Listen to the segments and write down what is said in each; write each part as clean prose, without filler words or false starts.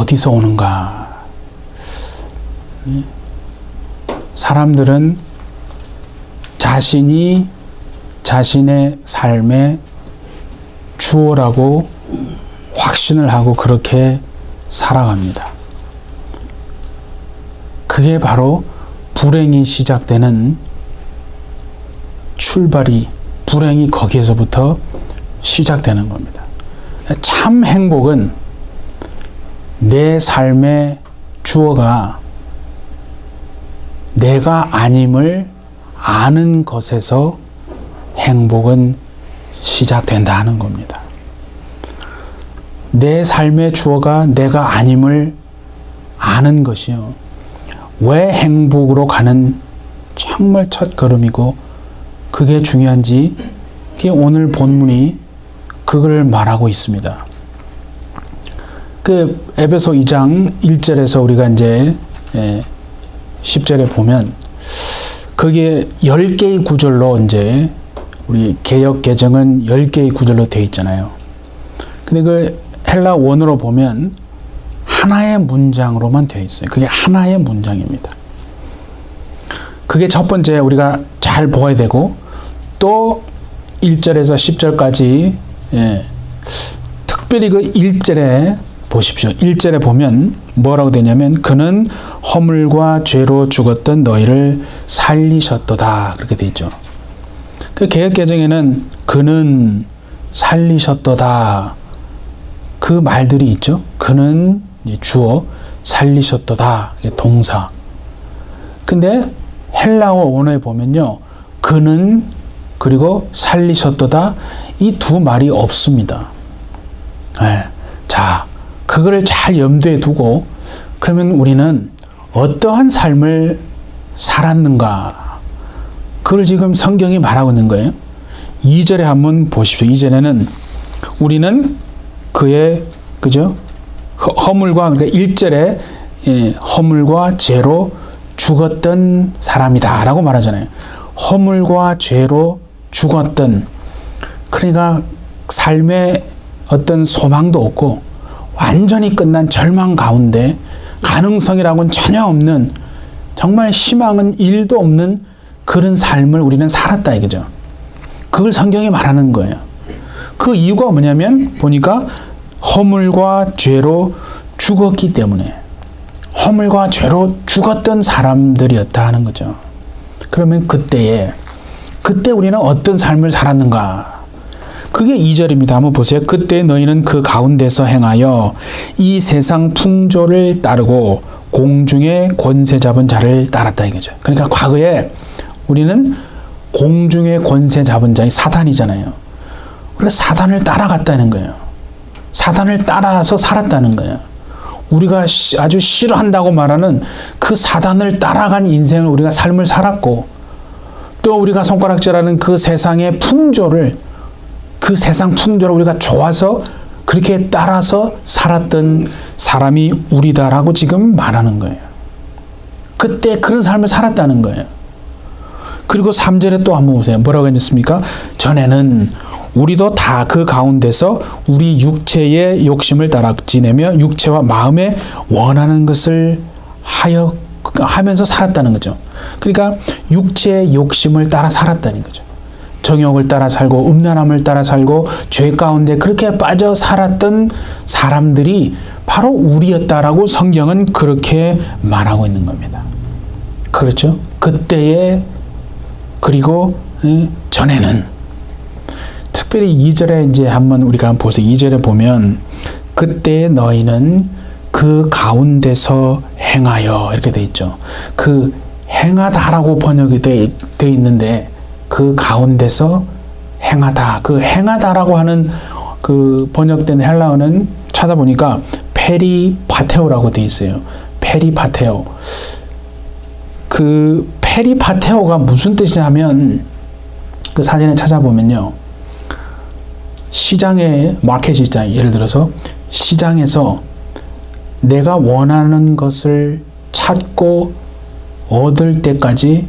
어디서 오는가? 사람들은 자신이 자신의 삶의 주어라고 확신을 하고 그렇게 살아갑니다. 그게 바로 불행이 시작되는 불행이 거기에서부터 시작되는 겁니다. 참 행복은 내 삶의 주어가 내가 아님을 아는 것에서 행복은 시작된다 하는 겁니다. 내 삶의 주어가 내가 아님을 아는 것이요. 왜 행복으로 가는 정말 첫 걸음이고 그게 중요한지 그게 오늘 본문이 그걸 말하고 있습니다. 그 에베소 2장 1절에서 우리가 이제 10절에 보면 거기에 10개의 구절로 이제 우리 개역 개정은 10개의 구절로 되어 있잖아요. 근데 그 헬라 원어로 보면 하나의 문장으로만 되어 있어요. 그게 하나의 문장입니다. 그게 첫 번째 우리가 잘 보아야 되고 또 1절에서 10절까지 특별히 그 1절에 보십시오. 1절에 보면 뭐라고 되냐면 그는 허물과 죄로 죽었던 너희를 살리셨도다 그렇게 되어 있죠. 그 개역개정에는 그는 살리셨도다 그 말들이 있죠. 그는 주어 살리셨도다 동사. 근데 헬라어 원어에 보면요. 그는 그리고 살리셨도다 이 두 말이 없습니다. 자, 그거를 잘 염두에 두고 그러면 우리는 어떠한 삶을 살았는가? 그걸 지금 성경이 말하고 있는 거예요. 2절에 한번 보십시오. 2절에는 우리는 그의 그죠? 허물과 그러니까 1절에 허물과 죄로 죽었던 사람이다 라고 말하잖아요. 허물과 죄로 죽었던 그러니까 삶에 어떤 소망도 없고 완전히 끝난 절망 가운데 가능성이라고는 전혀 없는 정말 희망은 1도 없는 그런 삶을 우리는 살았다 이거죠. 그걸 성경이 말하는 거예요. 그 이유가 뭐냐면 보니까 허물과 죄로 죽었기 때문에 허물과 죄로 죽었던 사람들이었다 하는 거죠. 그러면 그때 우리는 어떤 삶을 살았는가? 그게 2절입니다. 한번 보세요. 그때 너희는 그 가운데서 행하여 이 세상 풍조를 따르고 공중의 권세 잡은 자를 따랐다 이거죠. 그러니까 과거에 우리는 공중의 권세 잡은 자이 사단이잖아요. 우리가 사단을 따라갔다는 거예요. 사단을 따라서 살았다는 거예요. 우리가 아주 싫어한다고 말하는 그 사단을 따라간 인생을 우리가 삶을 살았고 또 우리가 손가락질하는 그 세상의 풍조를 그 세상 풍조를 우리가 좋아서 그렇게 따라서 살았던 사람이 우리다라고 지금 말하는 거예요. 그때 그런 삶을 살았다는 거예요. 그리고 3절에 또 한번 보세요. 뭐라고 했습니까? 전에는 우리도 다 그 가운데서 우리 육체의 욕심을 따라 지내며 육체와 마음에 원하는 것을 하면서 살았다는 거죠. 그러니까 육체의 욕심을 따라 살았다는 거죠. 정욕을 따라 살고 음란함을 따라 살고 죄 가운데 그렇게 빠져 살았던 사람들이 바로 우리였다라고 성경은 그렇게 말하고 있는 겁니다. 그렇죠? 그때에 그리고 전에는 특별히 2절에 이제 한번 우리가 한번 보세요. 2절에 보면 그때 너희는 그 가운데서 행하여 이렇게 돼 있죠. 그 행하다라고 번역이 돼 있는데 그 가운데서 행하다. 그 행하다라고 하는 그 번역된 헬라어는 찾아보니까 페리파테오라고 돼 있어요. 페리파테오. 그 페리파테오가 무슨 뜻이냐면 그 사전에 찾아보면요. 시장에 마켓이 있잖아요. 예를 들어서 시장에서 내가 원하는 것을 찾고 얻을 때까지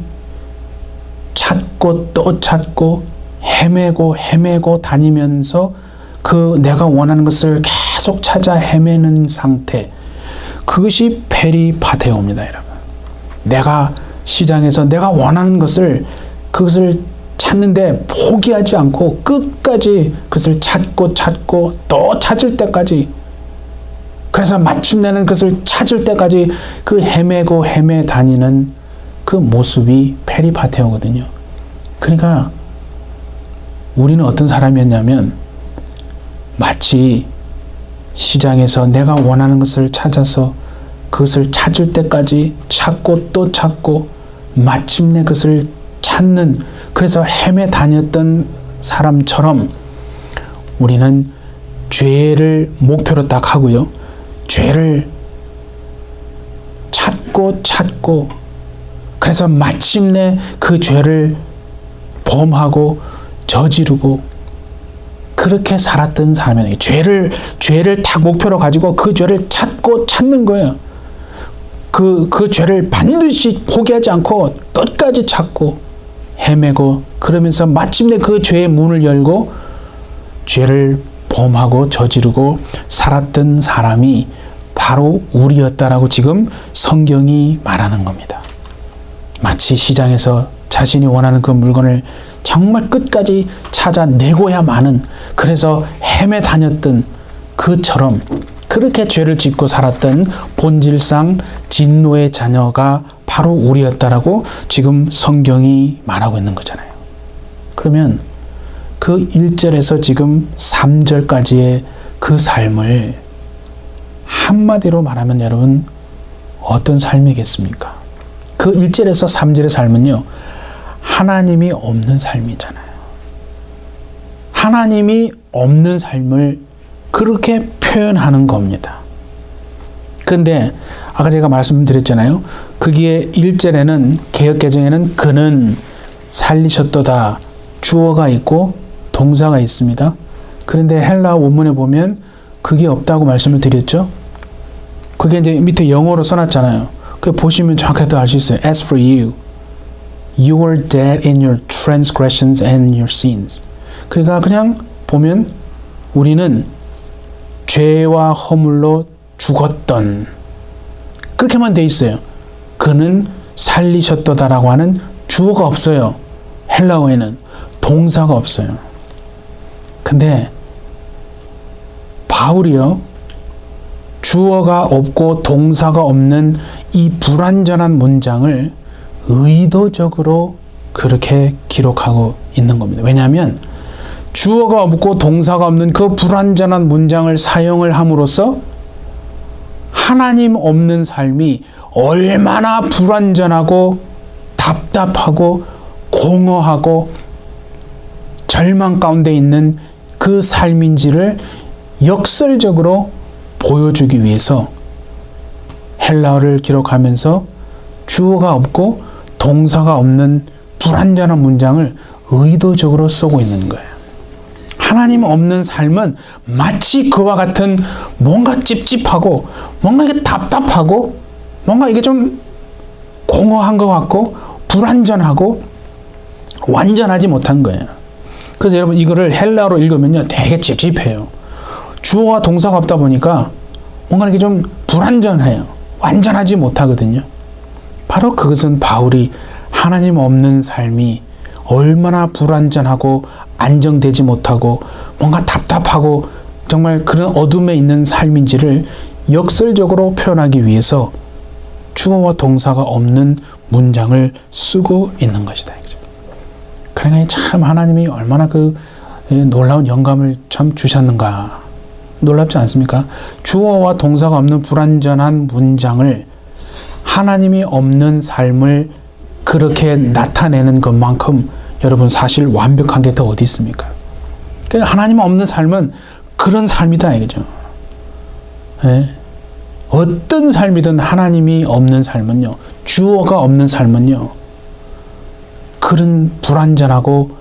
찾고 또 찾고 헤매고 다니면서 그 내가 원하는 것을 계속 찾아 헤매는 상태. 그것이 페리파테오입니다, 여러분. 내가 시장에서 내가 원하는 것을 그것을 찾는데 포기하지 않고 끝까지 그것을 찾고 또 찾을 때까지, 그래서 마침내는 그것을 찾을 때까지 그 헤매고 헤매 다니는 그 모습이 페리파테오거든요. 그러니까 우리는 어떤 사람이었냐면 마치 시장에서 내가 원하는 것을 찾아서 그것을 찾을 때까지 찾고 또 찾고 마침내 그것을 찾는, 그래서 헤매 다녔던 사람처럼 우리는 죄를 목표로 딱 하고요. 죄를 찾고 그래서 마침내 그 죄를 범하고 저지르고 그렇게 살았던 사람이에요. 죄를 딱 목표로 가지고 그 죄를 찾는 거예요. 그 죄를 반드시 포기하지 않고 끝까지 찾고 헤매고, 그러면서 마침내 그 죄의 문을 열고 죄를 범하고 저지르고 살았던 사람이 바로 우리였다라고 지금 성경이 말하는 겁니다. 마치 시장에서 자신이 원하는 그 물건을 정말 끝까지 찾아내고야마는, 그래서 헤매 다녔던 그처럼 그렇게 죄를 짓고 살았던 본질상 진노의 자녀가 바로 우리였다라고 지금 성경이 말하고 있는 거잖아요. 그러면 그 1절에서 지금 3절까지의 그 삶을 한마디로 말하면 여러분 어떤 삶이겠습니까? 그 1절에서 3절의 삶은요, 하나님이 없는 삶이잖아요. 하나님이 없는 삶을 그렇게 표현하는 겁니다. 그런데 아까 제가 말씀드렸잖아요. 거기에 1절에는 개역개정에는 그는 살리셨도다 주어가 있고 동사가 있습니다. 그런데 헬라 원문에 보면 그게 없다고 말씀을 드렸죠. 그게 이제 밑에 영어로 써놨잖아요. 그 보시면 정확하게 알 수 있어요. As for you, you were dead in your transgressions and your sins. 그러니까 그냥 보면 우리는 죄와 허물로 죽었던, 그렇게만 돼 있어요. 그는 살리셨도다라고 하는 주어가 없어요. 헬라어에는 동사가 없어요. 근데 바울이요, 주어가 없고 동사가 없는 이 불완전한 문장을 의도적으로 그렇게 기록하고 있는 겁니다. 왜냐하면 주어가 없고 동사가 없는 그 불완전한 문장을 사용을 함으로써 하나님 없는 삶이 얼마나 불완전하고 답답하고 공허하고 절망 가운데 있는 그 삶인지를 역설적으로 보여주기 위해서 헬라어를 기록하면서 주어가 없고 동사가 없는 불완전한 문장을 의도적으로 쓰고 있는 거예요. 하나님 없는 삶은 마치 그와 같은 뭔가 찝찝하고 뭔가 이게 답답하고 뭔가 이게 좀 공허한 것 같고 불완전하고 완전하지 못한 거예요. 그래서 여러분 이거를 헬라어로 읽으면요 되게 찝찝해요. 주어와 동사가 없다 보니까 뭔가 이렇게 좀 불완전해요. 완전하지 못하거든요. 바로 그것은 바울이 하나님 없는 삶이 얼마나 불완전하고 안정되지 못하고 뭔가 답답하고 정말 그런 어둠에 있는 삶인지를 역설적으로 표현하기 위해서 주어와 동사가 없는 문장을 쓰고 있는 것이다. 그러니까 참 하나님이 얼마나 그 놀라운 영감을 참 주셨는가. 놀랍지 않습니까? 주어와 동사가 없는 불완전한 문장을 하나님이 없는 삶을 그렇게 나타내는 것만큼 여러분 사실 완벽한 게 더 어디 있습니까? 그러니까 하나님 없는 삶은 그런 삶이다 이거죠. 네? 어떤 삶이든 하나님이 없는 삶은요, 주어가 없는 삶은요, 그런 불완전하고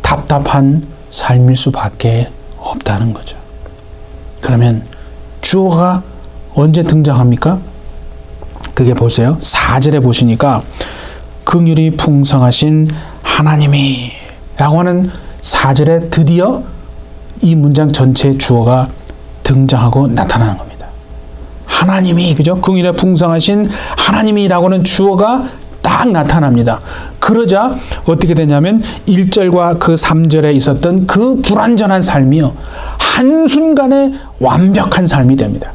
답답한 삶일 수밖에 없다는 거죠. 그러면 주어가 언제 등장합니까? 그게 보세요. 4절에 보시니까 긍휼이 풍성하신 하나님이 라고 하는 4절에 드디어 이 문장 전체의 주어가 등장하고 나타나는 겁니다. 하나님이, 그죠? 긍휼에 풍성하신 하나님이라고는 주어가 딱 나타납니다. 그러자 어떻게 되냐면 1절과 그 3절에 있었던 그 불완전한 삶이요, 한순간에 완벽한 삶이 됩니다.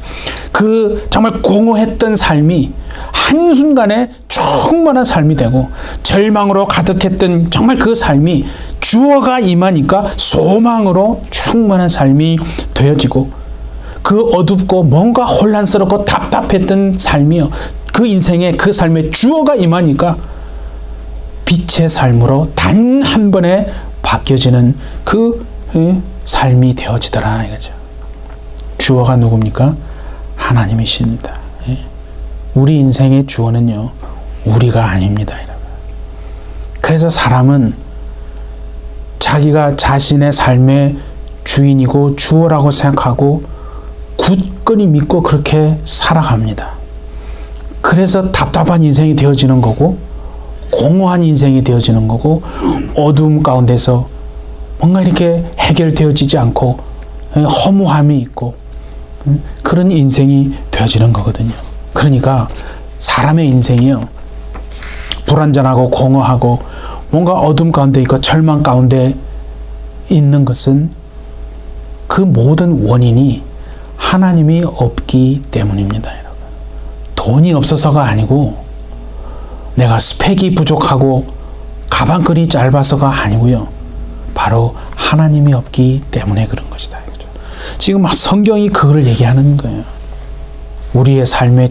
그 정말 공허했던 삶이 한순간에 충만한 삶이 되고, 절망으로 가득했던 정말 그 삶이 주어가 임하니까 소망으로 충만한 삶이 되어지고, 그 어둡고 뭔가 혼란스럽고 답답했던 삶이요, 그 인생에 그 삶에 주어가 임하니까 빛의 삶으로 단 한 번에 바뀌어지는 그 삶이 되어지더라 이거죠. 주어가 누굽니까? 하나님이십니다. 우리 인생의 주어는요, 우리가 아닙니다. 그래서 사람은 자기가 자신의 삶의 주인이고 주어라고 생각하고 굳건히 믿고 그렇게 살아갑니다. 그래서 답답한 인생이 되어지는 거고, 공허한 인생이 되어지는 거고, 어두움 가운데서 뭔가 이렇게 해결되어지지 않고 허무함이 있고, 그런 인생이 되어지는 거거든요. 그러니까 사람의 인생이요, 불완전하고 공허하고 뭔가 어둠 가운데 있고 절망 가운데 있는 것은 그 모든 원인이 하나님이 없기 때문입니다. 여러분. 돈이 없어서가 아니고, 내가 스펙이 부족하고 가방끈이 짧아서가 아니고요, 바로 하나님이 없기 때문에 그런 것이다. 지금 성경이 그걸 얘기하는 거예요. 우리의 삶의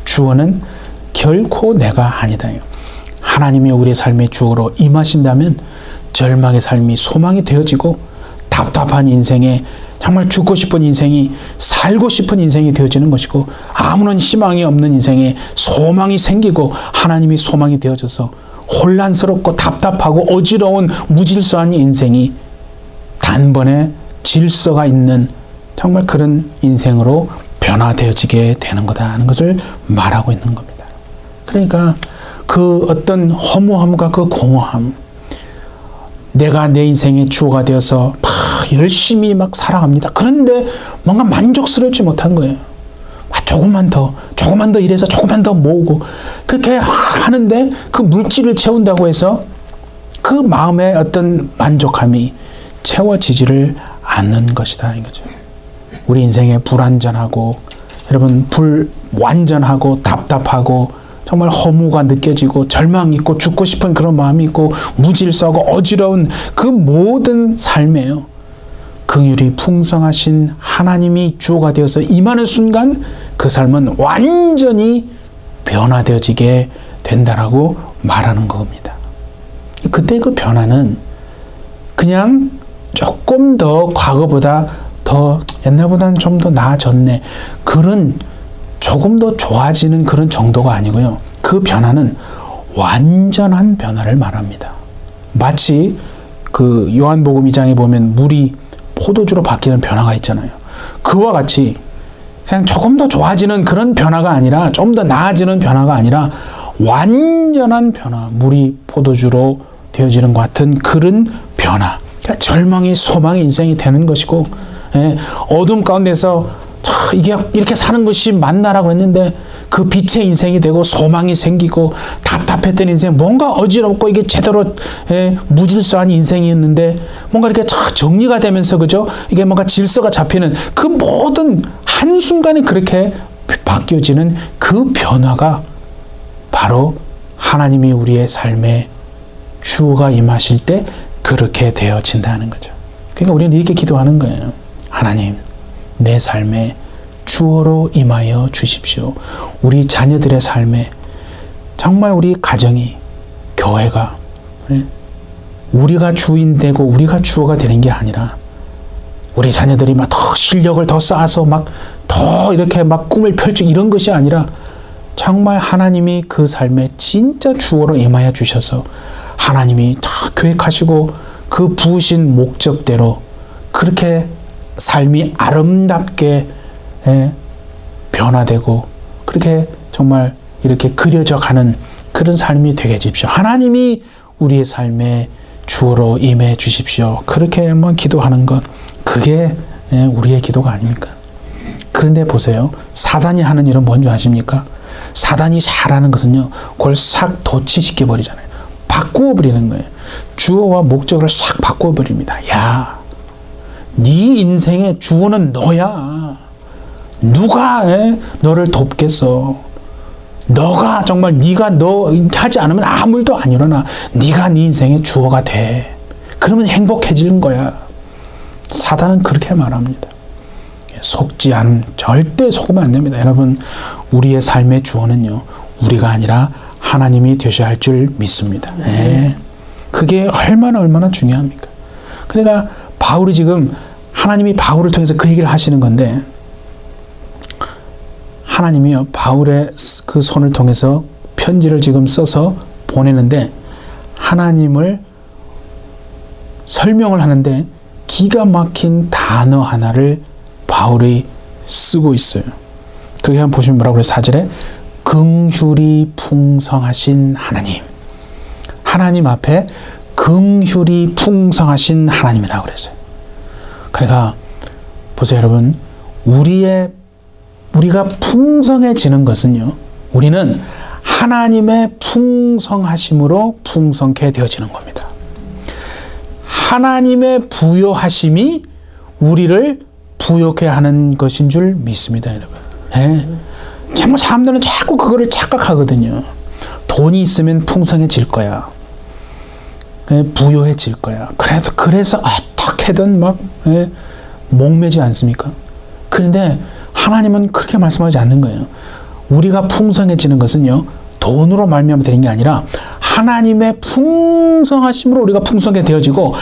주어는 결코 내가 아니다. 하나님이 우리의 삶의 주어로 임하신다면 절망의 삶이 소망이 되어지고, 답답한 인생에 정말 죽고 싶은 인생이 살고 싶은 인생이 되어지는 것이고, 아무런 희망이 없는 인생에 소망이 생기고 하나님이 소망이 되어져서 혼란스럽고 답답하고 어지러운 무질서한 인생이 단번에 질서가 있는 정말 그런 인생으로 변화되어지게 되는 거다 하는 것을 말하고 있는 겁니다. 그러니까 그 어떤 허무함과 그 공허함, 내가 내 인생의 주어가 되어서 막 열심히 막 살아갑니다. 그런데 뭔가 만족스럽지 못한 거예요. 조금만 더 이래서 조금만 더 모으고 그렇게 하는데, 그 물질을 채운다고 해서 그 마음의 어떤 만족함이 채워지지를 않는 것이다 이거죠. 우리 인생에 불완전하고, 여러분, 불완전하고 답답하고 정말 허무가 느껴지고 절망 있고 죽고 싶은 그런 마음이 있고 무질서하고 어지러운 그 모든 삶에요, 긍휼이 풍성하신 하나님이 주어가 되어서 임하는 순간 그 삶은 완전히 변화되어지게 된다라고 말하는 겁니다. 그때 그 변화는 그냥 조금 더 과거보다 더 옛날보다는 좀 더 나아졌네, 그런 조금 더 좋아지는 그런 정도가 아니고요, 그 변화는 완전한 변화를 말합니다. 마치 그 요한복음 2장에 보면 물이 포도주로 바뀌는 변화가 있잖아요. 그와 같이 그냥 조금 더 좋아지는 그런 변화가 아니라, 좀 더 나아지는 변화가 아니라 완전한 변화, 물이 포도주로 되어지는 것 같은 그런 변화, 그러니까 절망이 소망의 인생이 되는 것이고, 어둠 가운데서 이게 이렇게 사는 것이 맞나라고 했는데 그 빛의 인생이 되고 소망이 생기고, 답답했던 인생, 뭔가 어지럽고 이게 제대로 무질서한 인생이었는데 뭔가 이렇게 정리가 되면서, 그죠? 이게 뭔가 질서가 잡히는 그 모든 한순간에 그렇게 바뀌어지는 그 변화가 바로 하나님이 우리의 삶에 주어가 임하실 때 그렇게 되어진다는 거죠. 그러니까 우리는 이렇게 기도하는 거예요. 하나님, 내 삶에 주어로 임하여 주십시오. 우리 자녀들의 삶에, 정말 우리 가정이, 교회가, 우리가 주인 되고 우리가 주어가 되는 게 아니라, 우리 자녀들이 막 더 실력을 더 쌓아서 막 더 이렇게 막 꿈을 펼치고 이런 것이 아니라, 정말 하나님이 그 삶에 진짜 주어로 임하여 주셔서 하나님이 다 계획하시고 그 부으신 목적대로 그렇게 삶이 아름답게 변화되고, 그렇게 정말 이렇게 그려져 가는 그런 삶이 되게 해주십시오. 하나님이 우리의 삶에 주어로 임해 주십시오. 그렇게 한번 기도하는 것, 그게 우리의 기도가 아닙니까? 그런데 보세요. 사단이 하는 일은 뭔지 아십니까? 사단이 잘하는 것은요, 그걸 싹 도치시켜 버리잖아요. 바꾸어 버리는 거예요. 주어와 목적을 싹 바꾸어 버립니다. 야, 네 인생의 주어는 너야. 누가 너를 돕겠어? 너가 정말 네가 너 하지 않으면 아무 일도 안 일어나. 네가 네 인생의 주어가 돼. 그러면 행복해지는 거야. 사단은 그렇게 말합니다. 속지 않음, 절대 속으면 안 됩니다. 여러분, 우리의 삶의 주어는요, 우리가 아니라 하나님이 되셔야 할 줄 믿습니다. 그게 얼마나 중요합니까? 그러니까 바울이 지금 하나님이 바울을 통해서 그 얘기를 하시는 건데, 하나님이요, 바울의 그 손을 통해서 편지를 지금 써서 보내는데, 하나님을 설명을 하는데 기가 막힌 단어 하나를 바울이 쓰고 있어요. 그게 한번 보시면 뭐라고 그래요? 4절에 긍휼이 풍성하신 하나님. 하나님 앞에 긍휼이 풍성하신 하나님이라고 그랬어요. 그러니까 보세요, 여러분. 우리가 풍성해지는 것은요, 우리는 하나님의 풍성하심으로 풍성케 되어지는 겁니다. 하나님의 부요하심이 우리를 부요케 하는 것인 줄 믿습니다, 여러분. 정말 사람들은 자꾸 그거를 착각하거든요. 돈이 있으면 풍성해질 거야. 부요해질 거야. 그래서 어떻게든 막 목매지 않습니까? 그런데 하나님은 그렇게 말씀하지 않는 거예요. 우리가 풍성해지는 것은요, 돈으로 말미암아 되는 게 아니라 하나님의 풍성하심으로 우리가 풍성하게 되어지고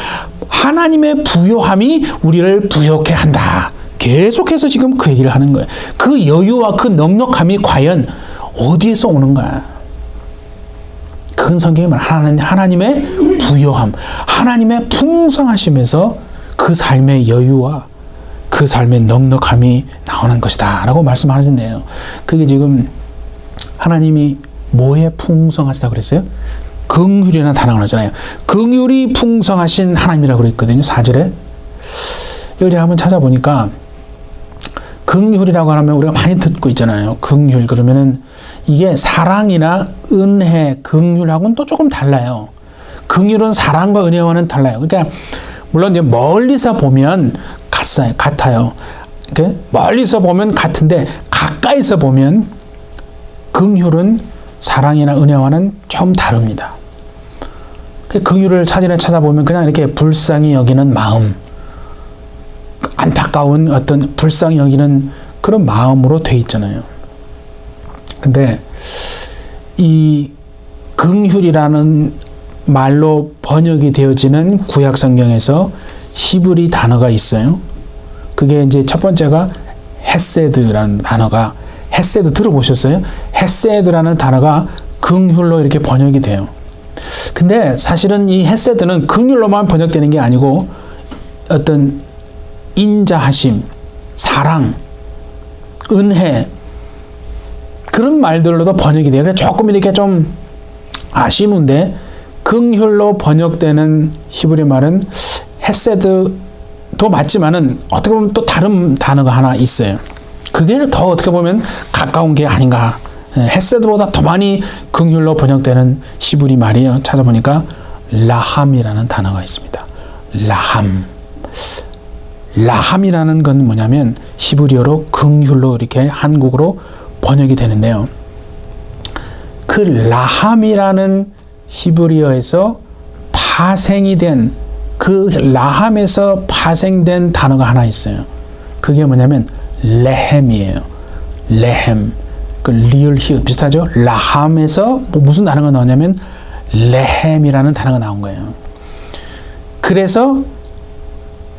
하나님의 부요함이 우리를 부요케 한다. 계속해서 지금 그 얘기를 하는 거예요. 그 여유와 그 넉넉함이 과연 어디에서 오는 거야? 그건 성경에 말하는 하나님의 부요함, 하나님의 풍성하심에서 그 삶의 여유와 그 삶의 넉넉함이 나오는 것이다 라고 말씀하시네요. 그게 지금 하나님이 뭐에 풍성하시다고 그랬어요? 긍휼이라는 단어가 나오잖아요. 긍휼이 풍성하신 하나님이라고 그랬거든요. 4절에. 이걸 제가 한번 찾아보니까 긍휼이라고 하면 우리가 많이 듣고 있잖아요. 긍휼 그러면은 이게 사랑이나 은혜, 긍휼하고는 또 조금 달라요. 긍휼은 사랑과 은혜와는 달라요. 그러니까 물론 이제 멀리서 보면 같아요. 멀리서 보면 같은데 가까이서 보면 긍휼은 사랑이나 은혜와는 좀 다릅니다. 긍휼을 사진에 찾아보면 그냥 이렇게 불쌍히 여기는 마음, 안타까운 어떤 불쌍히 여기는 그런 마음으로 돼 있잖아요. 근데 이 긍휼이라는 말로 번역이 되어지는 구약 성경에서 히브리 단어가 있어요. 그게 이제 첫 번째가 헤세드라는 단어가, 헤세드 들어보셨어요? 헤세드라는 단어가 긍휼로 이렇게 번역이 돼요. 근데 사실은 이 헤세드는 긍휼로만 번역되는 게 아니고 어떤 인자하심, 사랑, 은혜 그런 말들로도 번역이 돼요. 그래서 조금 이렇게 좀 아쉬운데 긍휼로 번역되는 히브리 말은 헤세드도 맞지만은 어떻게 보면 또 다른 단어가 하나 있어요. 그게 더 어떻게 보면 가까운 게 아닌가. 헤세드보다 더 많이 긍휼로 번역되는 히브리 말이에요. 찾아보니까 라함이라는 단어가 있습니다. 라함이라는 건 뭐냐면 히브리어로 긍휼로 이렇게 한국어로 번역이 되는데요. 그 라함이라는 히브리어에서 파생이 된 그 라함에서 파생된 단어가 하나 있어요. 그게 뭐냐면 레헴이에요. 레헴. 그 리을 히읗 비슷하죠? 라함에서 무슨 단어가 나오냐면 레헴이라는 단어가 나온 거예요. 그래서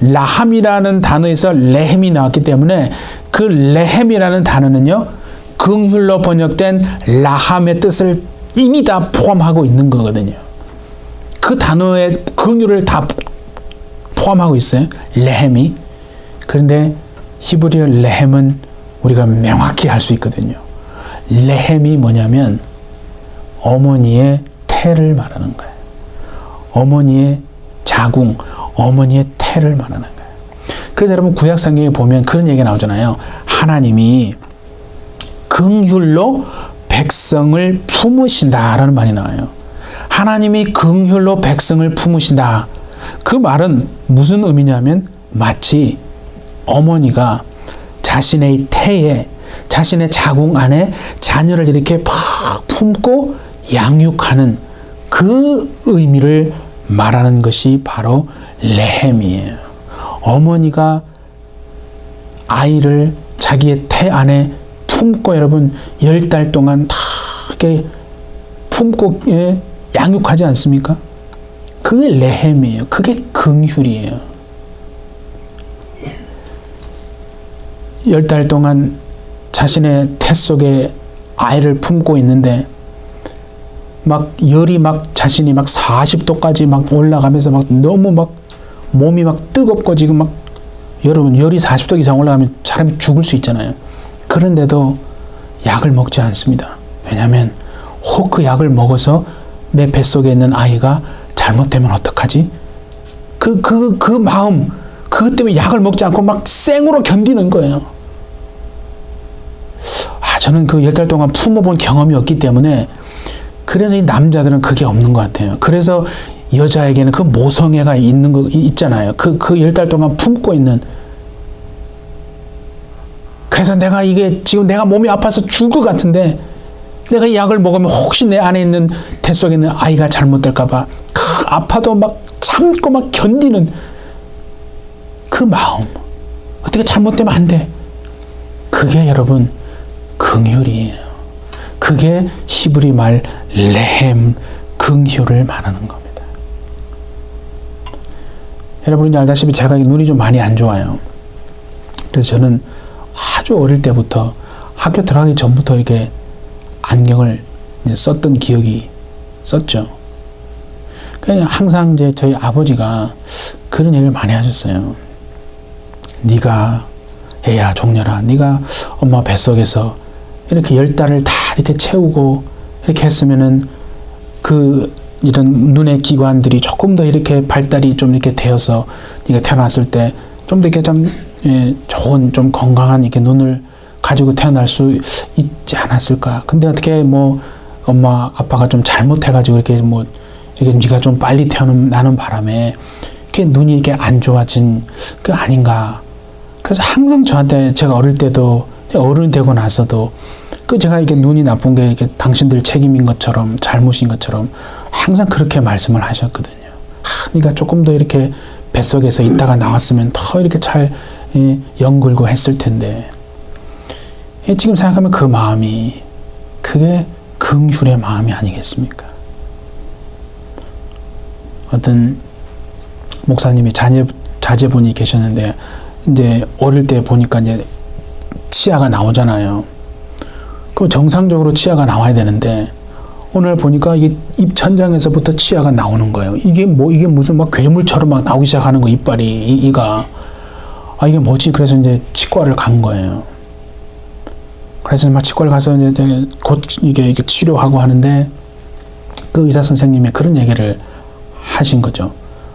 라함이라는 단어에서 레헴이 나왔기 때문에 그 레헴이라는 단어는요, 긍휼로 번역된 라함의 뜻을 이미 다 포함하고 있는 거거든요. 그 단어의 긍휼을 다 포함하고 있어요. 레헴이. 그런데 히브리어 레헴은 우리가 명확히 알 수 있거든요. 레헴이 뭐냐면 어머니의 태를 말하는 거예요. 어머니의 자궁, 어머니의 태를 말하는 거예요. 그래서 여러분 구약 성경에 보면 그런 얘기가 나오잖아요. 하나님이 긍휼로 백성을 품으신다라는 말이 나와요. 하나님이 긍휼로 백성을 품으신다. 그 말은 무슨 의미냐면 마치 어머니가 자신의 태에 자신의 자궁 안에 자녀를 이렇게 팍 품고 양육하는 그 의미를 말하는 것이 바로 레헴이에요. 어머니가 아이를 자기의 태 안에 품고 여러분 10달 동안 다 이렇게 품고 양육하지 않습니까? 그게 레헴이에요. 그게 긍휼이에요. 10달 동안 자신의 태 속에 아이를 품고 있는데 막 열이 막 자신이 막 40도까지 막 올라가면서 막 너무 막 몸이 막 뜨겁고 지금 막 여러분 열이 40도 이상 올라가면 사람이 죽을 수 있잖아요. 그런데도 약을 먹지 않습니다. 왜냐하면 혹 그 약을 먹어서 내 뱃속에 있는 아이가 잘못되면 어떡하지? 그 마음, 그것 때문에 약을 먹지 않고 막 생으로 견디는 거예요. 저는 그 10달 동안 품어본 경험이 없기 때문에 그래서 이 남자들은 그게 없는 것 같아요. 그래서 여자에게는 그 모성애가 있는 거 있잖아요. 그 10달 동안 품고 있는. 그래서 내가 이게 지금 내가 몸이 아파서 죽을 것 같은데 내가 이 약을 먹으면 혹시 내 안에 있는 태 속에 있는 아이가 잘못될까봐 아파도 막 참고 막 견디는 그 마음. 어떻게 잘못되면 안 돼. 그게 여러분 긍휼이에요. 그게 히브리 말 레헴, 긍휼을 말하는 겁니다. 여러분이 알다시피 제가 눈이 좀 많이 안 좋아요. 그래서 저는 아주 어릴 때부터 학교 들어가기 전부터 이렇게 안경을 썼던 기억이 썼죠. 그냥 항상 이제 저희 아버지가 그런 얘기를 많이 하셨어요. 네가 애야 종려라, 네가 엄마 뱃속에서 이렇게 10달을 다 이렇게 채우고 이렇게 했으면은 그 이런 눈의 기관들이 조금 더 이렇게 발달이 좀 이렇게 되어서 네가 태어났을 때 좀 더 이렇게 좀 좋은 좀 건강한 이렇게 눈을 가지고 태어날 수 있지 않았을까. 근데 어떻게 뭐 엄마 아빠가 좀 잘못해가지고 이렇게 뭐 이렇게 네가 좀 빨리 태어나는 바람에 이렇게 눈이 이렇게 안 좋아진 그 아닌가. 그래서 항상 저한테 제가 어릴 때도 어른이 되고 나서도 그 제가 이게 눈이 나쁜 게 이게 당신들 책임인 것처럼 잘못인 것처럼 항상 그렇게 말씀을 하셨거든요. 네가 조금 더 이렇게 뱃속에서 있다가 나왔으면 더 이렇게 잘 연글고 했을 텐데. 지금 생각하면 그 마음이 그게 긍휼의 마음이 아니겠습니까? 어떤 목사님이 자제분이 계셨는데 이제 어릴 때 보니까 이제 치아가 나오잖아요. 그럼 정상적으로 치아가 나와야 되는데 오늘 보니까 이게 입 천장에서부터 치아가 나오는 거예요. 이게 무슨 막 괴물처럼 막 나오기 시작하는 거, 이빨이 이가. 이게 뭐지? 그래서 이제 치과를 간 거예요. 그래서 막 치과를 가서 이제 곧 이게 치료하고 하는데 그 의사 선생님이 그런 얘기를 하신 거죠.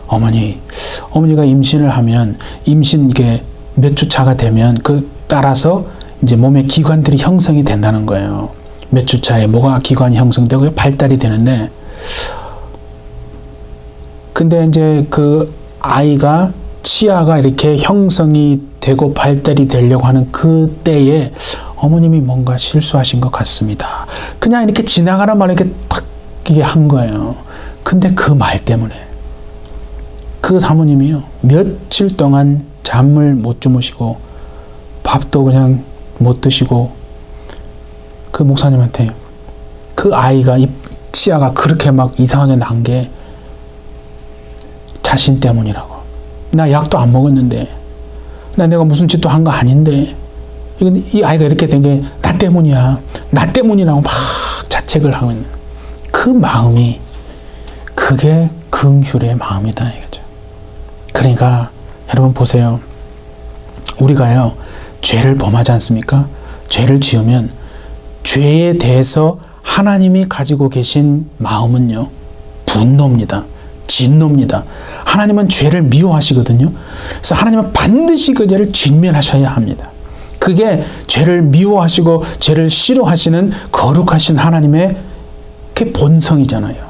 어머니가 임신을 하면 임신 이게 몇 주 차가 되면 그 따라서 이제 몸의 기관들이 형성이 된다는 거예요. 몇 주 차에 뭐가 기관이 형성되고 발달이 되는데, 근데 이제 그 아이가 치아가 이렇게 형성이 되고 발달이 되려고 하는 그 때에 어머님이 뭔가 실수하신 것 같습니다. 그냥 이렇게 지나가는 말에 이렇게 딱 이게 한 거예요. 근데 그 말 때문에 그 사모님이요 며칠 동안 잠을 못 주무시고 밥도 그냥 못 드시고 그 목사님한테 그 아이가 이 치아가 그렇게 막 이상하게 난 게 자신 때문이라고. 나 약도 안 먹었는데, 내가 무슨 짓도 한 거 아닌데, 이 아이가 이렇게 된 게 나 때문이야. 나 때문이라고 막 자책을 하고 있는 그 마음이, 그게 긍휼의 마음이다 이거죠. 그러니까 여러분 보세요. 우리가요 죄를 범하지 않습니까? 죄를 지으면 죄에 대해서 하나님이 가지고 계신 마음은요 분노입니다. 진노입니다. 하나님은 죄를 미워하시거든요. 그래서 하나님은 반드시 그 죄를 진멸하셔야 합니다. 그게 죄를 미워하시고 죄를 싫어하시는 거룩하신 하나님의 그 본성이잖아요.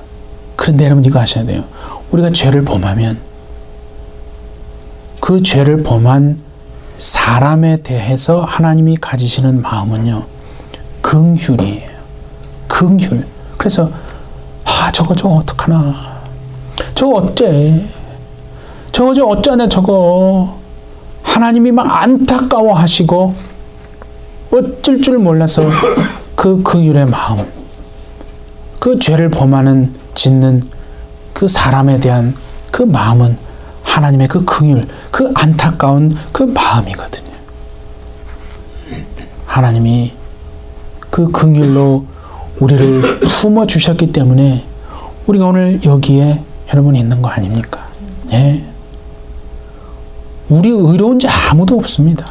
그런데 여러분 이거 아셔야 돼요. 우리가 죄를 범하면 그 죄를 범한 사람에 대해서 하나님이 가지시는 마음은요, 긍휼이에요. 긍휼. 그래서 저거 어떡하나, 저거 어째, 저거 어쩌네 저거. 하나님이 막 안타까워하시고 어쩔 줄 몰라서 그 긍휼의 마음, 그 죄를 범하는 짓는 그 사람에 대한 그 마음은 하나님의 그 긍휼, 그 안타까운 그 마음이거든요. 하나님이 그 긍휼로 우리를 품어 주셨기 때문에 우리가 오늘 여기에 여러분 있는 거 아닙니까? 예. 우리 의로운 자 아무도 없습니다.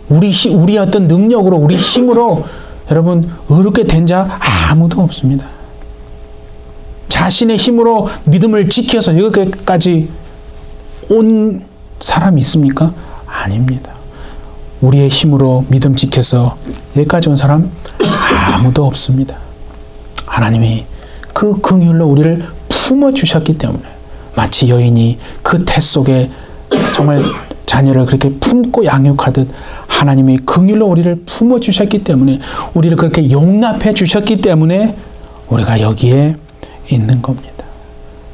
우리 어떤 능력으로, 우리 힘으로 여러분 의롭게 된 자 아무도 없습니다. 자신의 힘으로 믿음을 지켜서 여기까지 온 사람이 있습니까? 아닙니다. 우리의 힘으로 믿음 지켜서 여기까지 온 사람 아무도 없습니다. 하나님이 그 긍휼로 우리를 품어 주셨기 때문에, 마치 여인이 그 태 속에 정말 자녀를 그렇게 품고 양육하듯 하나님이 긍휼로 우리를 품어 주셨기 때문에, 우리를 그렇게 용납해 주셨기 때문에 우리가 여기에 있는 겁니다.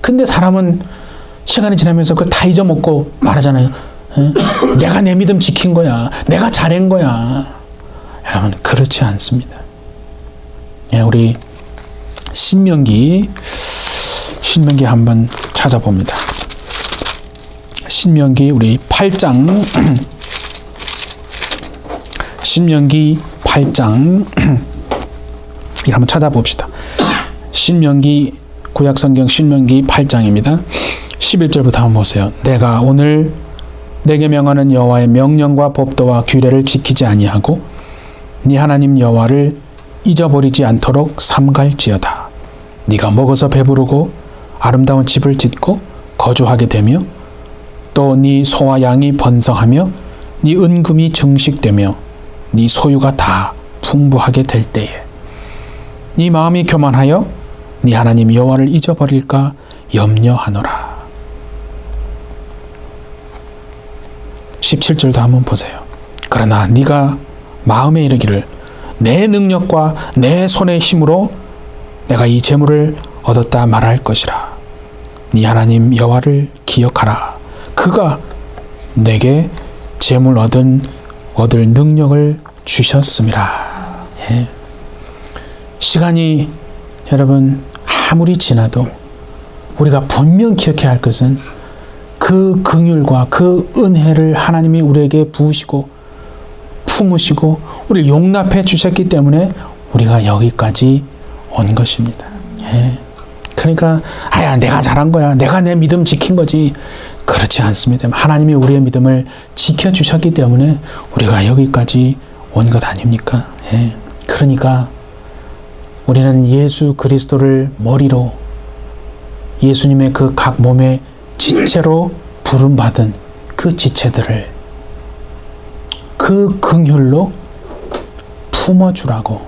근데 사람은 시간이 지나면서 그걸 다 잊어먹고 말하잖아요. 내가 내 믿음 지킨 거야. 내가 잘한 거야. 여러분, 그렇지 않습니다. 우리 신명기 한번 찾아봅니다. 신명기 우리 8장 신명기 8장 이걸 한번 찾아봅시다. 신명기 구약성경 신명기 8장입니다. 11절부터 한번 보세요. 내가 오늘 내게 명하는 여호와의 명령과 법도와 규례를 지키지 아니하고 네 하나님 여호와를 잊어버리지 않도록 삼갈지어다. 네가 먹어서 배부르고 아름다운 집을 짓고 거주하게 되며 또 네 소와 양이 번성하며 네 은금이 증식되며 네 소유가 다 풍부하게 될 때에 네 마음이 교만하여 네 하나님 여호와를 잊어버릴까 염려하노라. 17절도 한번 보세요. 그러나 네가 마음에 이르기를 내 능력과 내 손의 힘으로 내가 이 재물을 얻었다 말할 것이라. 네 하나님 여호와를 기억하라. 그가 내게 재물 얻을 능력을 주셨음이라. 예. 시간이 여러분 아무리 지나도 우리가 분명 기억해야 할 것은 그 긍휼과 그 은혜를 하나님이 우리에게 부으시고 품으시고 우리를 용납해 주셨기 때문에 우리가 여기까지 온 것입니다. 예. 그러니까 내가 잘한 거야. 내가 내 믿음 지킨 거지. 그렇지 않습니다. 하나님이 우리의 믿음을 지켜주셨기 때문에 우리가 여기까지 온 것 아닙니까? 예. 그러니까 우리는 예수 그리스도를 머리로 예수님의 그 각 몸의 지체로 부름받은 그 지체들을 그 긍휼로 품어주라고,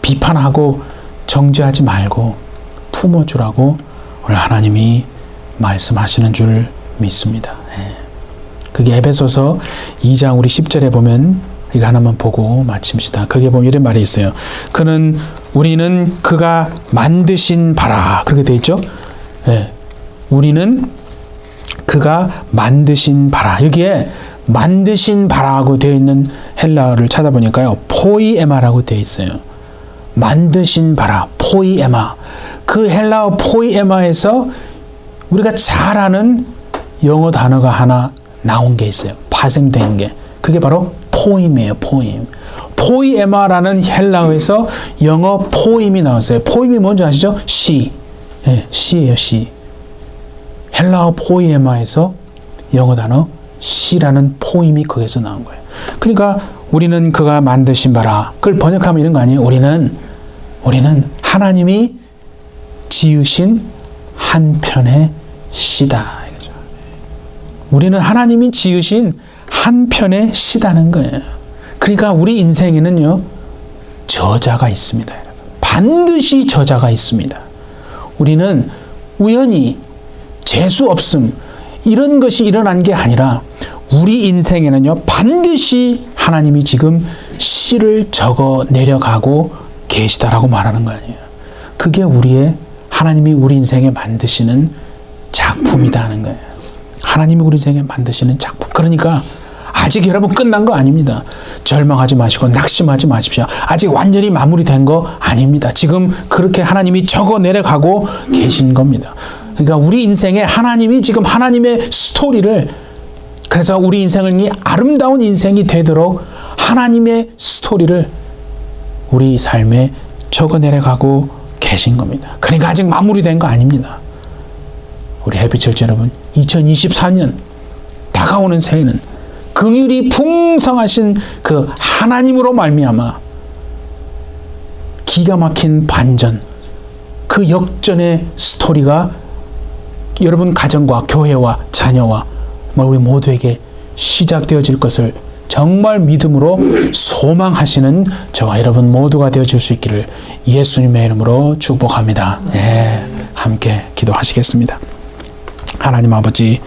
비판하고 정죄하지 말고 품어주라고 오늘 하나님이 말씀하시는 줄 믿습니다. 그게 에베소서 2장 우리 10절에 보면 이거 하나만 보고 마칩시다. 거기에 보면 이런 말이 있어요. 우리는 그가 만드신 바라. 그렇게 되어 있죠. 우리는 그가 만드신 바라. 여기에 만드신 바라고 되어 있는 헬라어를 찾아보니까요, 포이에마라고 되어 있어요. 만드신 바라, 포이에마. 그 헬라어 포이에마에서 우리가 잘 아는 영어 단어가 하나 나온 게 있어요. 파생된 게. 그게 바로 포임이에요. 포임. 포이에마라는 헬라어에서 영어 포임이 나왔어요. 포임이 뭔지 아시죠? 시. 시예요. 시. 헬라어 포이에마에서 영어 단어 시라는 포임이 거기서 나온 거예요. 그러니까 우리는 그가 만드신 바라. 그걸 번역하면 이런 거 아니에요? 우리는 하나님이 지으신 한편의 씨다. 우리는 하나님이 지으신 한편의 씨다는 거예요. 그러니까 우리 인생에는요, 저자가 있습니다. 반드시 저자가 있습니다. 우리는 우연히 재수 없음 이런 것이 일어난 게 아니라 우리 인생에는요, 반드시 하나님이 지금 씨를 적어 내려가고 계시다라고 말하는 거 아니에요. 그게 하나님이 우리 인생에 만드시는 작품이다 하는 거예요. 하나님이 우리 인생에 만드시는 작품. 그러니까 아직 여러분 끝난 거 아닙니다. 절망하지 마시고 낙심하지 마십시오. 아직 완전히 마무리된 거 아닙니다. 지금 그렇게 하나님이 적어 내려가고 계신 겁니다. 그러니까 우리 인생에 하나님이 지금 하나님의 스토리를, 그래서 우리 인생이 아름다운 인생이 되도록 하나님의 스토리를 우리 삶에 적어 내려가고 계신 겁니다. 그러니까 아직 마무리된 거 아닙니다. 우리 해피처치 여러분, 2024년 다가오는 새해는 긍휼이 풍성하신 그 하나님으로 말미암아 기가 막힌 반전, 그 역전의 스토리가 여러분 가정과 교회와 자녀와 우리 모두에게 시작되어질 것을 정말 믿음으로 소망하시는 저와 여러분 모두가 되어줄 수 있기를 예수님의 이름으로 축복합니다. 네, 함께 기도하시겠습니다. 하나님 아버지,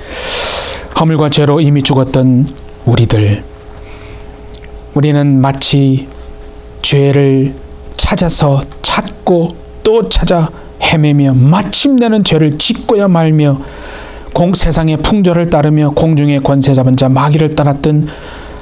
허물과 죄로 이미 죽었던 우리는 마치 죄를 찾아서 찾고 또 찾아 헤매며 마침내는 죄를 짓고야 말며 세상의 풍조를 따르며 공중의 권세 잡은 자 마귀를 따랐던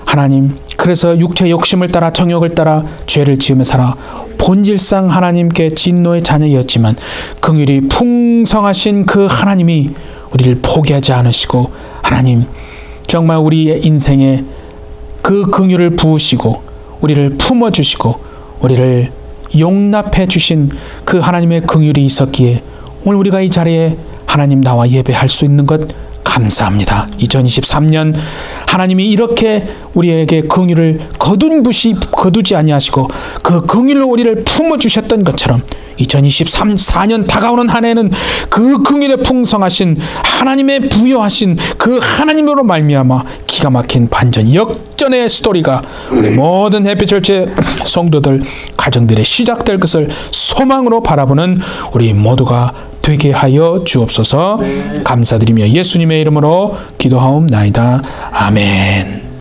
하나님, 그래서 육체 욕심을 따라 정욕을 따라 죄를 지으며 살아 본질상 하나님께 진노의 자녀였지만 긍휼이 풍성하신 그 하나님이 우리를 포기하지 않으시고 하나님 정말 우리의 인생에 그 긍휼을 부으시고 우리를 품어주시고 우리를 용납해 주신 그 하나님의 긍휼이 있었기에 오늘 우리가 이 자리에 하나님 나와 예배할 수 있는 것 감사합니다. 2023년 하나님이 이렇게 우리에게 긍휼을 거두지 아니하시고 그 긍휼로 우리를 품어주셨던 것처럼 2024년 다가오는 한 해는 그 긍휼에 풍성하신 하나님의 부여하신 그 하나님으로 말미암아 기가 막힌 반전 역전의 스토리가 우리 모든 해피처치 성도들 가정들의 시작될 것을 소망으로 바라보는 우리 모두가 되게 하여 주옵소서. 감사드리며 예수님의 이름으로 기도하옵나이다. 아멘.